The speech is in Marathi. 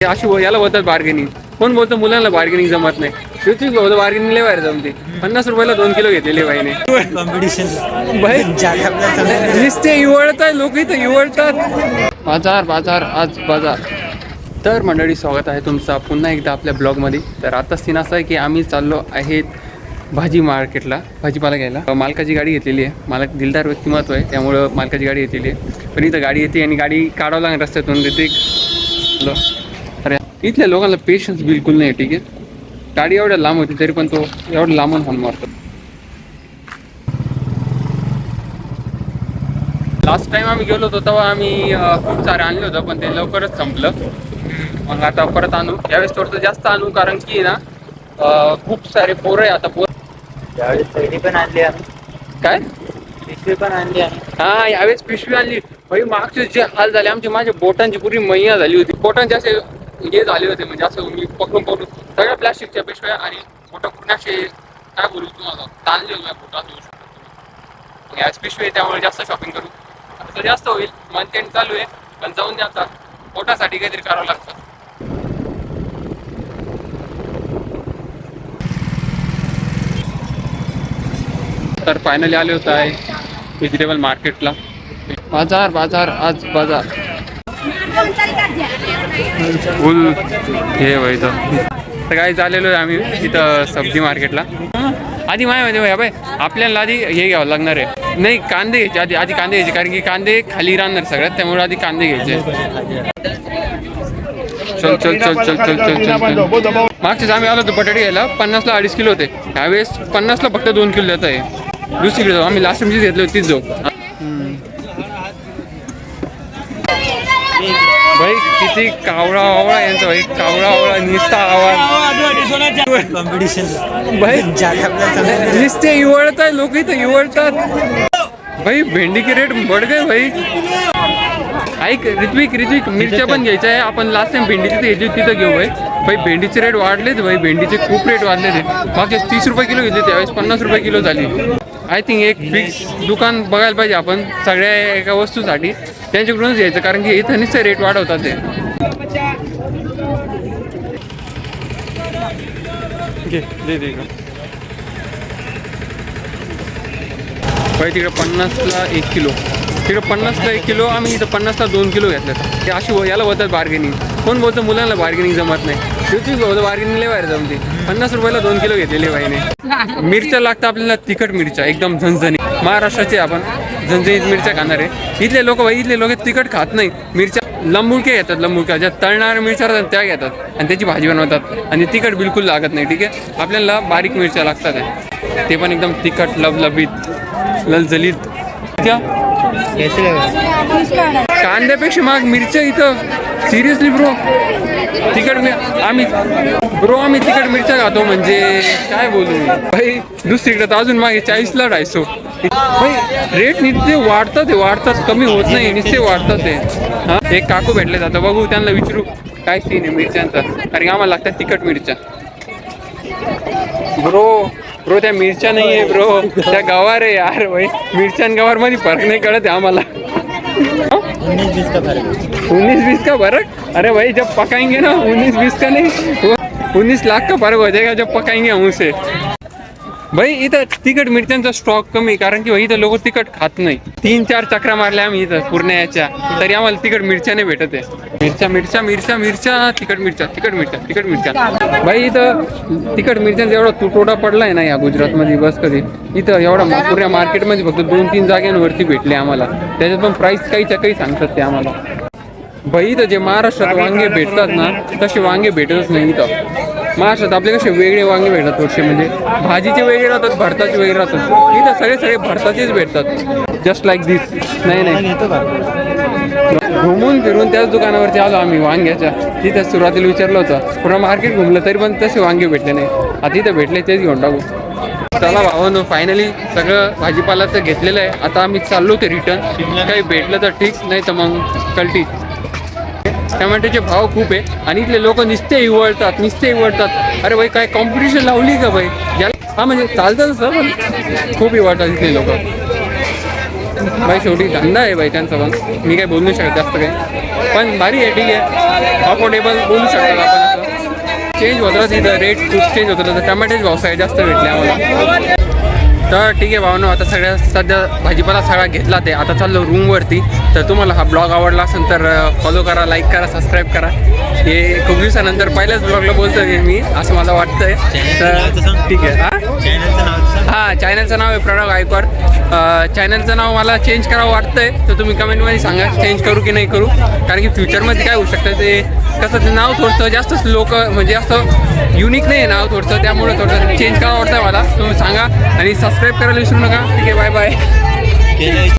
अशी याला बोलतात बार्गेनिंग. कोण बोलतो मुलांना बार्गेनिंग जमत नाही. ऋत्विक बोलतो बार्गेनिंग लय बाहेर जमते. 50 रुपयाला 2 किलो घेतलेले बाईने. कॉम्पिटिशन भाई नुसते इवळतात लोक, इथं इवळतात. बाजार बाजार आज बाजार. तर मंडळी, स्वागत आहे तुमचा पुन्हा एकदा आपल्या ब्लॉगमध्ये. तर आता सीन असा आहे की आम्ही चाललो आहेत भाजी मार्केटला भाजीपाला घ्यायला. मालकाची गाडी घेतलेली आहे. मालक दिलदार व्यक्तिमत्व आहे, त्यामुळं मालकाची गाडी घेतलेली आहे. पण इथं गाडी येते आणि गाडी काढावं लागेल रस्त्यातून. देते अरे इथल्या लोकांना पेशन्स बिलकुल नाही. ठीक आहे, गाडी एवढ्या लांब होती तरी पण तो एवढं लांबून हॉर्न मारतो. लास्ट टाइम आम्ही गेलो होतो तेव्हा आम्ही खूप सारे आणले होतं, पण ते लवकरच संपलं. मग आता परत आणू. यावेळेस थोडंसं जास्त आणू, कारण की ना खूप सारे पोरं आहे. आता यावेळेस थैली पण आणली आम्ही. काय पिशवी पण आणली आम्ही. हा, यावेळेस पिशवी आणली. भाई मागचे जे हाल झाले आमचे, माझ्या बोटांची पुरी मैया झाली होती. बोटांचे असे हे झाले होते, म्हणजे असं मी पकडून पकडून सगळ्या प्लास्टिकच्या पिशव्या आणि बोटं पूर्ण असे काय बोलू तुम्हाला ताणले होते बोटात. येऊ शकतो याच पिशवी आहे, त्यामुळे जास्त शॉपिंग करू. आता जास्त होईल, मंथ एंड चालू आहे, पण जाऊन द्या. आता पोटासाठी काहीतरी करावं लागतं. तर फायनली आले होत आहे व्हेजिटेबल मार्केटला. बाजार बाजार आज बाजार. फुल हे व्हायचं. तर काय चाललेलो आहे आम्ही इथं सब्जी मार्केटला. आधी माहिती भाई बाय आपल्याला आधी हे घ्यावं लागणार आहे. नाही, कांदे घ्यायचे आधी कांदे घ्यायचे, कारण की कांदे खाली राहणार सगळ्यात, त्यामुळे आधी कांदे घ्यायचे. चल चल चल चल चल चल चल. मागच्याच आम्ही आलो होतो बटाटे घ्यायला. 50ला 2.5 किलो होते. ह्यावेळेस 50ला फक्त 2 किलो देत आहे. दुसरीकडे जाऊ. आम्ही लास्ट टाइम घेतले होते तीच जाऊ. भाई किती कावळा वावळा यांचा, भाई कावळा वावळा निसता आवाज. कॉम्पिटिशन भाई निसते इवळतात लोक, इथं इवळतात. भाई भेंडी की रेट बढ़ गए भाई. ऐक ऋत्विक मिरच्या पण घ्यायच्या आहे. आपण लास्ट टाइम भेंडी तिथे घेतली, तिथं घेऊ भाई. भाई भेंडीचे रेट वाढलेत भाई, भेंडीचे खूप रेट वाढले ते. मागचे 30 रुपये किलो घेतले, त्यावेळेस 50 रुपये किलो झाली. आय थिंक एक फिक्स दुकान बघायला पाहिजे आपण सगळ्या एका वस्तूसाठी, त्यांच्याकडूनच घ्यायचं, कारण की इथं निश्चय रेट वाढवतात ते. भाई तिकडे 50ला 1 किलो, तिकडे 50ला 1 किलो. आम्ही इथं 50ला 2 किलो घेतलं. ते अशी याला बोलतात बार्गेनिंग. कोण बोलतो मुलांना बार्गेनिंग जमत नाही. ऋत्विक बोलतो बार्गेनिंग लय बाहेर जमते. 50 रुपयाला 2 किलो घेतलेले बाईने. मिरच्या लागतात आपल्याला, तिखट मिरच्या एकदम झणझणीत. महाराष्ट्राचे आपण झणझणीत मिरच्या खाणार आहे. इथले लोक भाई, इथले लोक तिखट खात नाही. मिरच्या लंबुळक्या घेतात, लंबुळक्या ज्या तळणाऱ्या मिरच्या राहतात त्या घेतात आणि त्याची भाजी बनवतात, आणि तिखट बिलकुल लागत नाही. ठीक आहे, आपल्याला बारीक मिरच्या लागतात आहे, ते पण एकदम तिखट लबलबीत ललजलीत. कांद्यापेक्षा माग मिरच्या इथं. सिरियसली ब्रो, आम्ही तिखट मिरच्या खातो, म्हणजे काय बोलू भाई. दुसरीकडे तर अजून मागे 40ला 250. भाई रेट निश्चित वाढतात, कमी होत नाही, निश्चित वाढतात ते. हां, एक काकू भेटले जातं, बघू त्यांना विचारू काय सीन आहे मिरच्यांचा, कारण आम्हाला लागतात तिखट मिरच्या. ब्रो त्या मिरच्या नाही आहे ब्रो, त्या गवार आहे यार. भाई मिरच्या आणि गवार मध्ये फरक नाही कळत आहे आम्हाला. 19-20 का फर्क. अरे भाई जब पकाएंगे ना 19-20 का नहीं, 19 लाख का फर्क हो जाएगा जब पकाएंगे हमसे. भाई इथं तिखट मिरच्यांचा स्टॉक कमी, कारण की भाई इथं लोक तिखट खात नाही. 3-4 चक्रा मारल्या आम्ही इथं पूर्ण याच्या, तरी आम्हाला तिखट मिरच्या नाही भेटत आहे. मिरच्या तिखट मिरच्या. भाई इथं तिखट मिरच्यांचा एवढा तुटवडा पडलाय ना या गुजरातमध्ये, बस कधी. इथं एवढा पूर्ण मार्केटमध्ये फक्त 2-3 जागांवरती भेटले आम्हाला, त्याच्यात पण प्राईस काही सांगतात ते आम्हाला. भाई इथं जे महाराष्ट्रात वांगे भेटतात ना, तसे वांगे भेटतच नाही इथं. महाराष्ट्रात आपले कसे वेगळे वांगे भेटतात थोडेसे, म्हणजे भाजीचे वेगळे राहतात, भरताचे वेगळे राहतात. इथं सगळे भरताचेच भेटतात, जस्ट लाईक दिस. नाही घुमून फिरून त्याच दुकानावरती आलो आम्ही वांग्याच्या. तिथं सुरुवातीला विचारलं होतं, पूर्ण मार्केट घुमलं तरी पण तसे वांगे भेटले नाही. आता इथं भेटले तेच घेऊन टाकू. चला भावांनो, फायनली सगळं भाजीपालाचं घेतलेलं आहे. आता आम्ही चाललो ते रिटर्न. काही भेटलं तर ठीक, नाही तर मग कल्टी. टमाट्याचे भाव खूप आहे आणि इथले लोक नुसते इवळतात. अरे भाई काय कॉम्पिटिशन लावली का भाई? हा म्हणजे चालतं सर, पण खूप इवळतात इथले लोक. भाई शेवटी धंदा आहे भाई त्यांचा पण, मी काय बोलू शकत जास्त काही, पण भारी आहे, ठीक आहे, अफोर्डेबल बोलू शकतात आपण असं. चेंज होत राहतं तिथं, रेट खूप चेंज होत राहतं, टमाट्याचे व्यवसाय जास्त भेटले आम्हाला. तर ठीक आहे भावनो, आता सगळ्या सध्या भाजीपाला सगळा घेतला ते, आता चाललो रूमवरती. तर तुम्हाला हा ब्लॉग आवडला असेल तर फॉलो करा, लाईक करा, सबस्क्राईब करा. हे खूप दिवसानंतर पहिल्याच ब्लॉगला बोलतो आहे मी, असं मला वाटतंय. तर ठीक आहे. हां, चॅनलचं नाव आहे प्रणव गायकवाड. चॅनलचं नाव मला चेंज करावं वाटतंय, तर तुम्ही कमेंटमध्ये सांगा चेंज करू की नाही करू, कारण की फ्युचरमध्ये काय होऊ शकतं ते, कसं ते नाव थोडंसं जास्तच लोक म्हणजे असं युनिक नाही आहे नाव थोडंसं, त्यामुळे थोडंसं चेंज करावं वाटतं मला. तुम्ही सांगा आणि सबस्क्राईब करायला विसरू नका. ठीक आहे, बाय बाय.